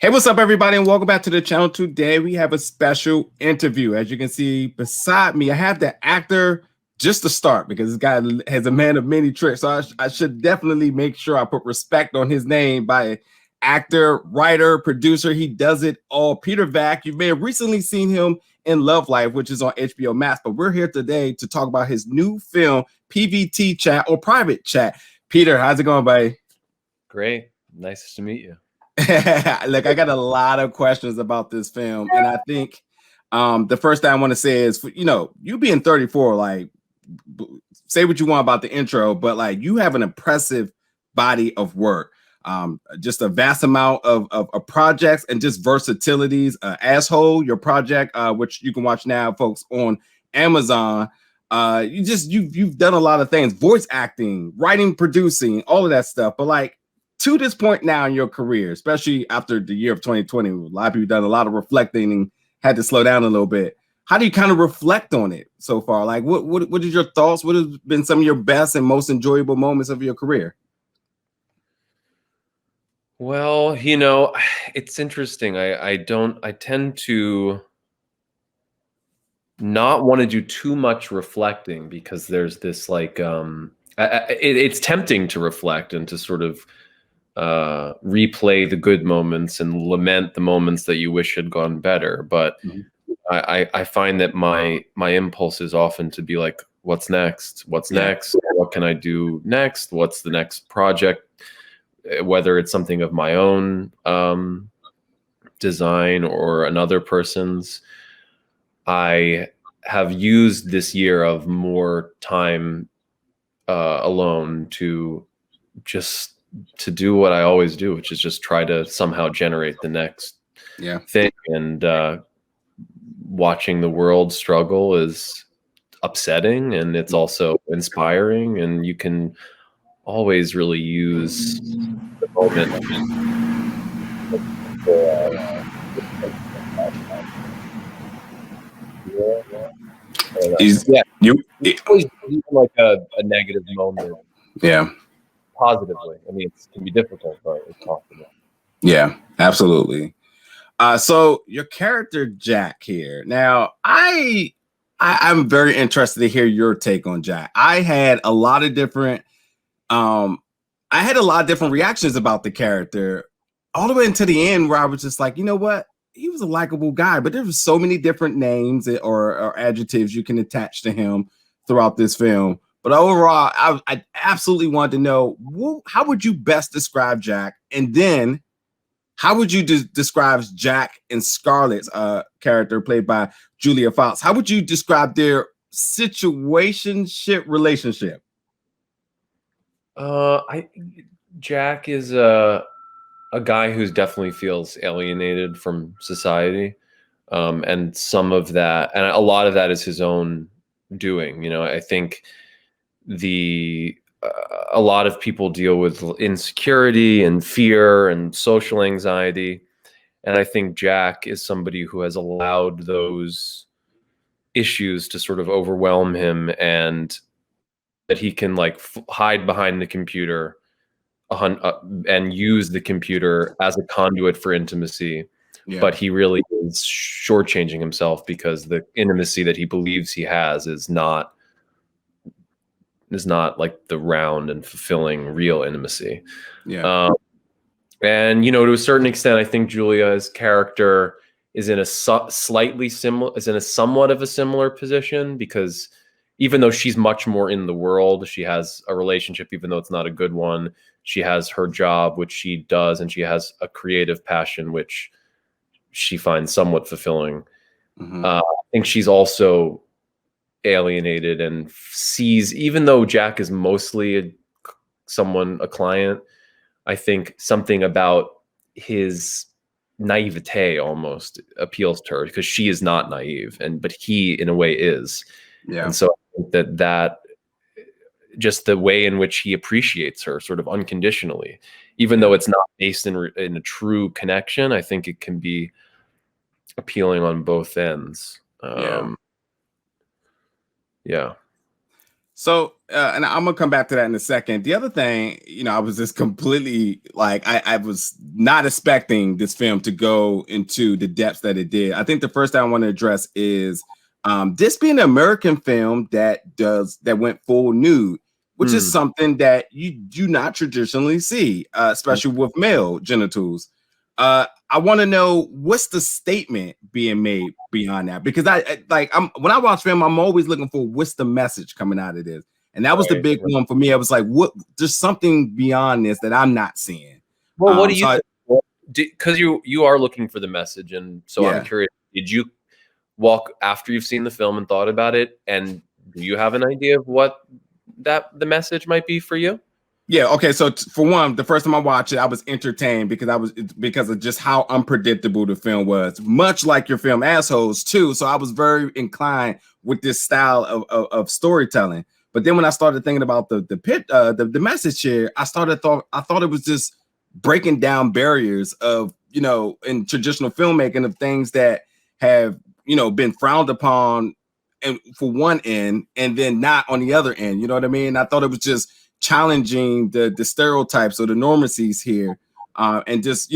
Hey, what's up, everybody, and welcome back to the channel. Today, we have a special interview. As you can see beside me, I have the actor just to start because this guy has a man of many tricks. So I should definitely make sure I put respect on his name by actor, writer, producer. He does it all. Peter Vack. You may have recently seen him in Love Life, which is on HBO Max, but we're here today to talk about his new film, PVT Chat or Private Chat. Peter, how's it going, buddy? Great. Nice to meet you. Look, I got a lot of questions about this film, and I think the first thing I want to say is, you being 34, like, say what you want about the intro, but like, you have an impressive body of work, just a vast amount of projects and just versatilities. Asshole, your project, which you can watch now, folks, on Amazon. You've done a lot of things: voice acting, writing, producing, all of that stuff. But like, to this point now in your career, especially after the year of 2020, a lot of people done a lot of reflecting and had to slow down a little bit. How do you kind of reflect on it so far? Like, what is your thoughts? What has been some of your best and most enjoyable moments of your career? Well, it's interesting. I tend to not want to do too much reflecting because there's this like it's tempting to reflect and to sort of replay the good moments and lament the moments that you wish had gone better. But I find that my impulse is often to be like, what's next? What's next? What can I do next? What's the next project? Whether it's something of my own design or another person's. I have used this year of more time alone to do what I always do, which is just try to somehow generate the next thing. And watching the world struggle is upsetting, and it's also inspiring, and you can always really use the moment. It's always like a negative moment. Positively. I mean, it can be difficult, but it's possible. Yeah, absolutely. So your character Jack here. Now, I'm very interested to hear your take on Jack. I had a lot of different reactions about the character all the way until the end, where I was just like, you know what? He was a likable guy, but there was so many different names or adjectives you can attach to him throughout this film. But overall, I absolutely wanted to know, how would you best describe Jack? And then how would you describe Jack and Scarlett's character played by Julia Fox? How would you describe their situationship relationship? Jack is a guy who's definitely feels alienated from society. And some of that, and a lot of that is his own doing. I think a lot of people deal with insecurity and fear and social anxiety. And I think Jack is somebody who has allowed those issues to sort of overwhelm him, and that he can like hide behind the computer and use the computer as a conduit for intimacy. But he really is shortchanging himself because the intimacy that he believes he has is not like the round and fulfilling real intimacy. And to a certain extent, I think Julia's character is in a somewhat of a similar position, because even though she's much more in the world, she has a relationship, even though it's not a good one. She has her job, which she does, and she has a creative passion, which she finds somewhat fulfilling. I think she's also alienated and sees, even though Jack is mostly a client, I think something about his naivete almost appeals to her, because she is not naive, but he in a way is. And so I think that just the way in which he appreciates her sort of unconditionally, even though it's not based in a true connection, I think it can be appealing on both ends. So, and I'm gonna come back to that in a second. The other thing, I was just completely like, I was not expecting this film to go into the depths that it did. I think the first thing I want to address is this being an American film that went full nude, which is something that you do not traditionally see, especially with male genitals. I want to know what's the statement being made beyond that, because when I watch film, I'm always looking for what's the message coming out of this, and that was the big one for me. I was like, what? There's something beyond this that I'm not seeing. Well, what do you think? Because you are looking for the message, and so I'm curious. Did you walk after you've seen the film and thought about it, and do you have an idea of what the message might be for you? Yeah. Okay. So for one, the first time I watched it, I was entertained because of just how unpredictable the film was, much like your film Assholes too. So I was very inclined with this style of storytelling. But then when I started thinking about the message here, I thought it was just breaking down barriers of, in traditional filmmaking, of things that have, been frowned upon and for one end and then not on the other end. You know what I mean? I thought it was just challenging the stereotypes or the normacies here, and just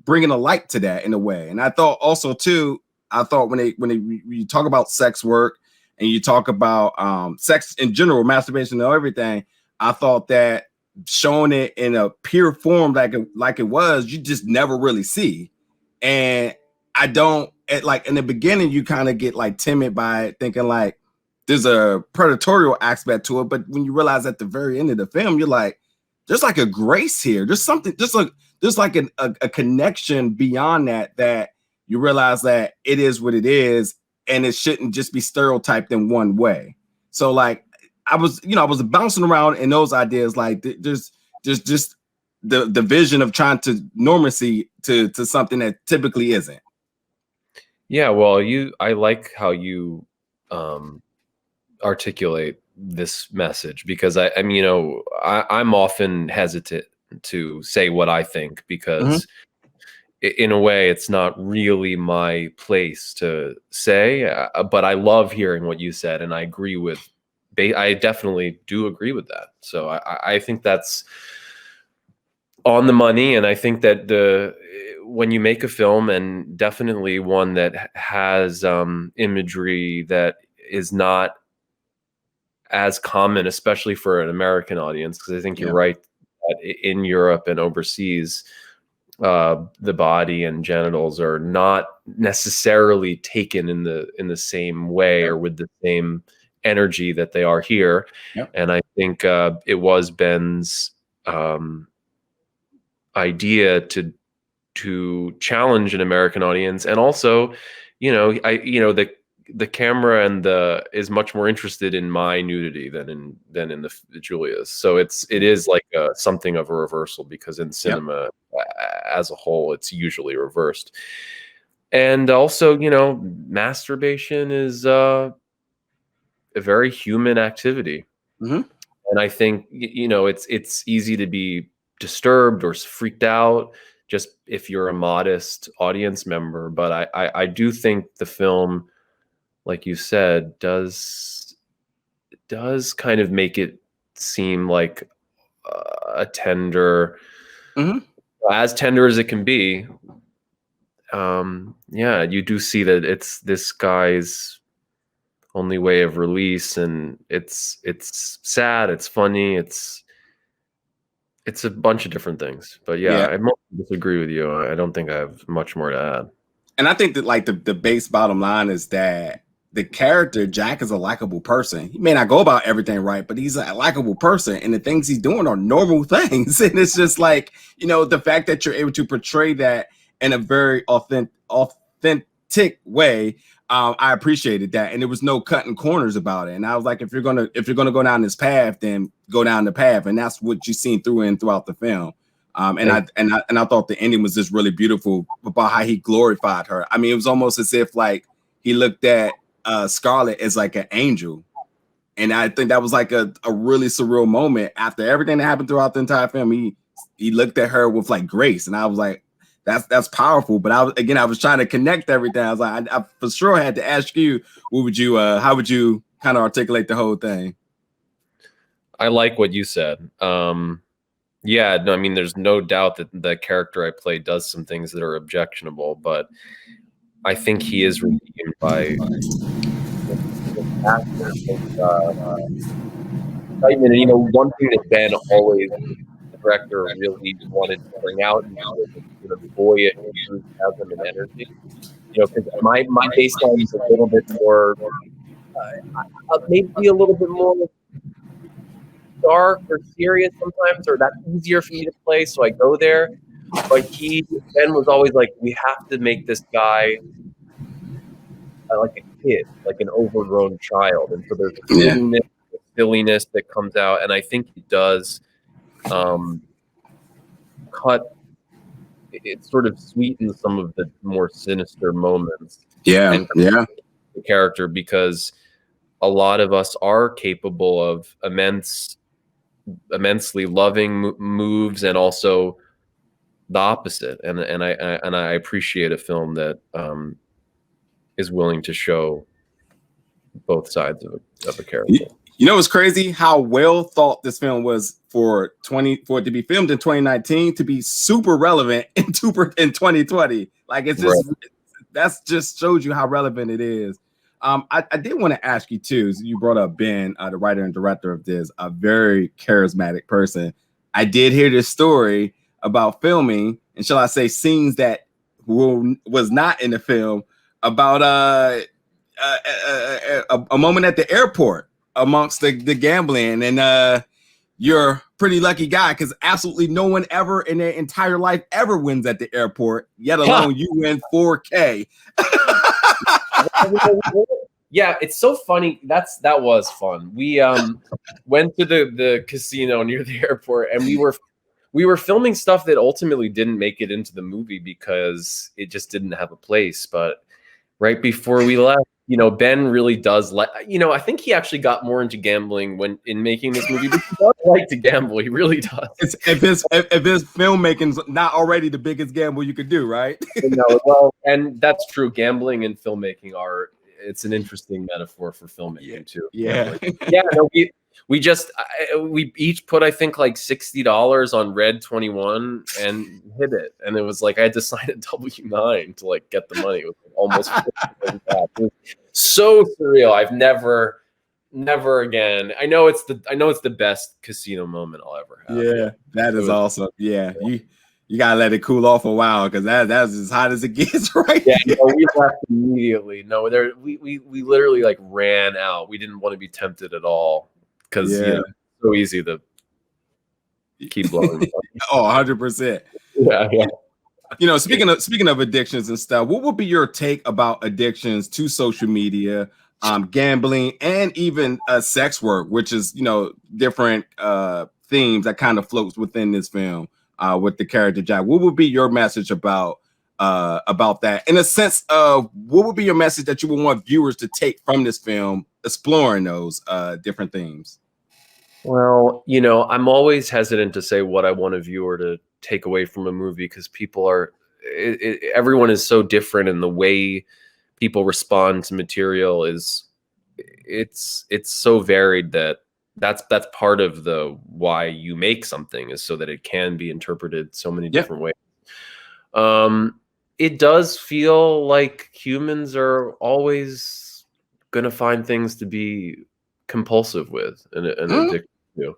bringing a light to that in a way. And I thought also too, when you talk about sex work and you talk about sex in general, masturbation and everything, I thought that showing it in a pure form like it was, you just never really see. And I don't like in the beginning, you kind of get like timid by it, thinking like there's a predatorial aspect to it, but when you realize at the very end of the film, you're like, there's like a grace here. There's something, there's like a connection beyond that you realize that it is what it is, and it shouldn't just be stereotyped in one way. So like I was bouncing around in those ideas. Like there's just the vision of trying to normacy to something that typically isn't. Yeah, well, I like how you articulate this message, because I'm often hesitant to say what I think, because in a way it's not really my place to say, but I love hearing what you said, and I agree with I definitely do agree with that. So I think that's on the money, and I think that when you make a film, and definitely one that has imagery that is not as common, especially for an American audience, because I think you're right that in Europe and overseas, the body and genitals are not necessarily taken in the same way or with the same energy that they are here. And I think it was Ben's idea to challenge an American audience, and also, the camera is much more interested in my nudity than in the Julia's. So it is like something of a reversal, because in cinema as a whole, it's usually reversed. And also, masturbation is a very human activity. And I think, it's easy to be disturbed or freaked out just if you're a modest audience member. But I do think the film, like you said, does kind of make it seem like a tender, as tender as it can be. You do see that it's this guy's only way of release, and it's sad, it's funny, it's a bunch of different things. But I mostly disagree with you. I don't think I have much more to add. And I think that like the base bottom line is that the character Jack is a likable person. He may not go about everything right, but he's a likable person, and the things he's doing are normal things. And it's just like, the fact that you're able to portray that in a very authentic way. I appreciated that, and there was no cutting corners about it. And I was like, if you're gonna go down this path, then go down the path, and that's what you've seen throughout the film. And I thought the ending was just really beautiful about how he glorified her. I mean, it was almost as if like he looked at Scarlet as like an angel, and I think that was like a really surreal moment. After everything that happened throughout the entire film, he looked at her with like grace, and I was like, that's powerful. But I was trying to connect everything. I was like, I for sure had to ask you, how would you kind of articulate the whole thing? I like what you said. Yeah, no, I mean, there's no doubt that the character I play does some things that are objectionable, but I think he is redeemed by actor. And you know, one thing that Ben always, the director, really wanted to bring out in me was sort of boyish enthusiasm and energy. You know, because my baseline is a little bit more, maybe a little bit more dark or serious sometimes, or that's easier for me to play, so I go there. But Ben was always like, we have to make this guy like a kid, like an overgrown child, and so there's a silliness that comes out, and I think he does cut. It sort of sweetens some of the more sinister moments. Yeah, yeah. The character, because a lot of us are capable of immensely loving moves, and also the opposite. And I appreciate a film that is willing to show both sides of a character. You know, it's crazy how well thought this film was for it to be filmed in 2019 to be super relevant in 2020. Like, it's just that's just shows you how relevant it is. I did want to ask you too. So you brought up Ben, the writer and director of this, a very charismatic person. I did hear this story about filming, and shall I say, scenes that was not in the film, about a moment at the airport amongst the gambling, and you're a pretty lucky guy because absolutely no one ever in their entire life ever wins at the airport, yet alone you win $4K. Yeah, it's so funny. That was fun. We went to the casino near the airport, and we were filming stuff that ultimately didn't make it into the movie because it just didn't have a place. But right before we left, you know, Ben really does like, you know, I think he actually got more into gambling when in making this movie, but he does like to gamble. He really does. If his filmmaking's not already the biggest gamble you could do, right? No, well, and that's true. Gambling and filmmaking it's an interesting metaphor for filmmaking too. Yeah. Yeah. No, we each put, I think, like $60 on Red 21 and hit it. And it was like, I had to sign a W-9 to like get the money. It was almost it was so surreal. I've never again. I know it's the best casino moment I'll ever have. Yeah, that is awesome. Yeah. You gotta let it cool off a while because that's as hot as it gets, right? Yeah, no, we left immediately. No, we literally like ran out. We didn't want to be tempted at all because you know, it's so easy to keep blowing. 100%. Yeah. You know, speaking of addictions and stuff, what would be your take about addictions to social media, gambling, and even sex work, which is, you know, different themes that kind of floats within this film with the character Jack? What would be your message about that, in a sense of what would be your message that you would want viewers to take from this film, exploring those different themes? Well, you know, I'm always hesitant to say what I want a viewer to take away from a movie because everyone is so different, and the way people respond to material it's so varied that's part of the why you make something, is so that it can be interpreted so many different ways. It does feel like humans are always gonna find things to be compulsive with and addicted to.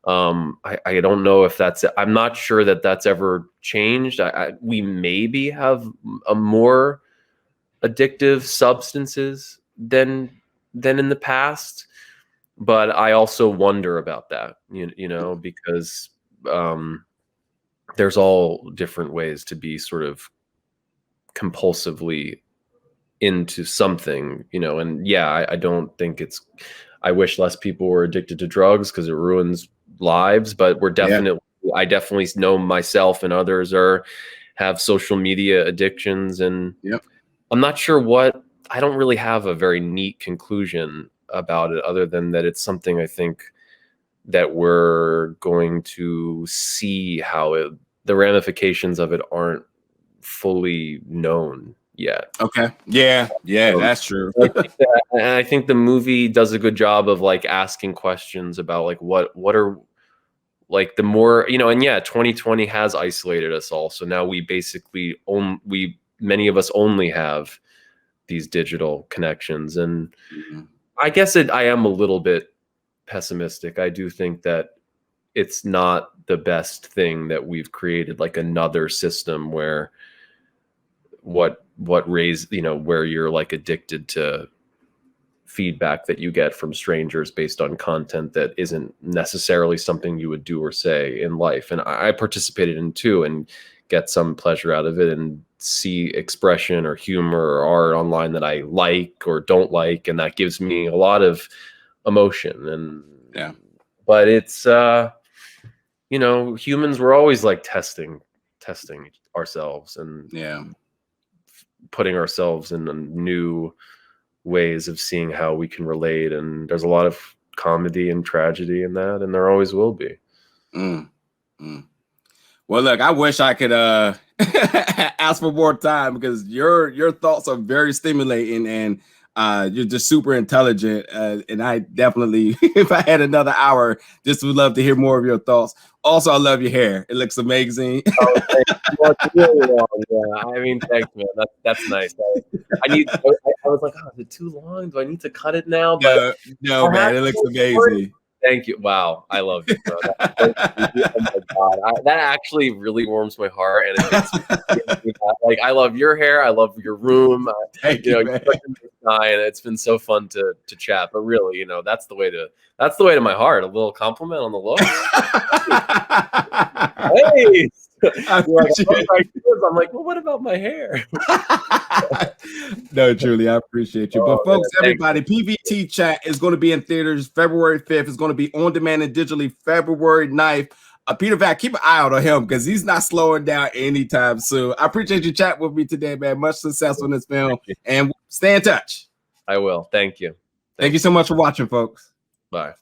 I don't know if I'm not sure that's ever changed. We maybe have a more addictive substances than in the past, but I also wonder about that, you know, because there's all different ways to be sort of compulsively into something, you know. And yeah, I don't think I wish less people were addicted to drugs because it ruins lives, but I definitely know myself and others have social media addictions, and I'm not sure I don't really have a very neat conclusion about it, other than that it's something I think that we're going to see how the ramifications of it aren't fully known yet. Okay. Yeah, that's true. I think the movie does a good job of like asking questions about like what are like the more, you know, and yeah, 2020 has isolated us all. So now we basically many of us only have these digital connections. And I guess I am a little bit pessimistic. I do think that it's not the best thing that we've created, like another system where what raised, you know, where you're like addicted to feedback that you get from strangers based on content that isn't necessarily something you would do or say in life. And I participated in too, and get some pleasure out of it, and see expression or humor or art online that I like or don't like. And that gives me a lot of emotion. And yeah, but it's, you know, humans were always like testing ourselves and putting ourselves in new ways of seeing how we can relate. And there's a lot of comedy and tragedy in that, and there always will be. Well, look, I wish I could ask for more time, because your thoughts are very stimulating, and you're just super intelligent. And I definitely, if I had another hour, just would love to hear more of your thoughts. Also, I love your hair. It looks amazing. Oh, really long. Yeah, I mean, thanks, man. That's nice. I was like, oh, is it too long? Do I need to cut it now? But no, man, it looks amazing. Thank you. Wow, I love you, bro. Oh my God, that actually really warms my heart, and it makes me like, I love your hair. I love your room. Thank you, you're such a nice guy, and it's been so fun to chat. But really, you know, that's the way to my heart. A little compliment on the look. Hey. I'm like, well, what about my hair? No, truly, I appreciate you. But folks, everybody, PVT Chat is going to be in theaters February 5th. It's going to be on demand and digitally February 9th. Peter Vack, keep an eye out on him, because he's not slowing down anytime soon. I appreciate you chatting with me today, man. Much success on this film, and stay in touch. I will. Thank you. Thank you so much for watching, folks. Bye.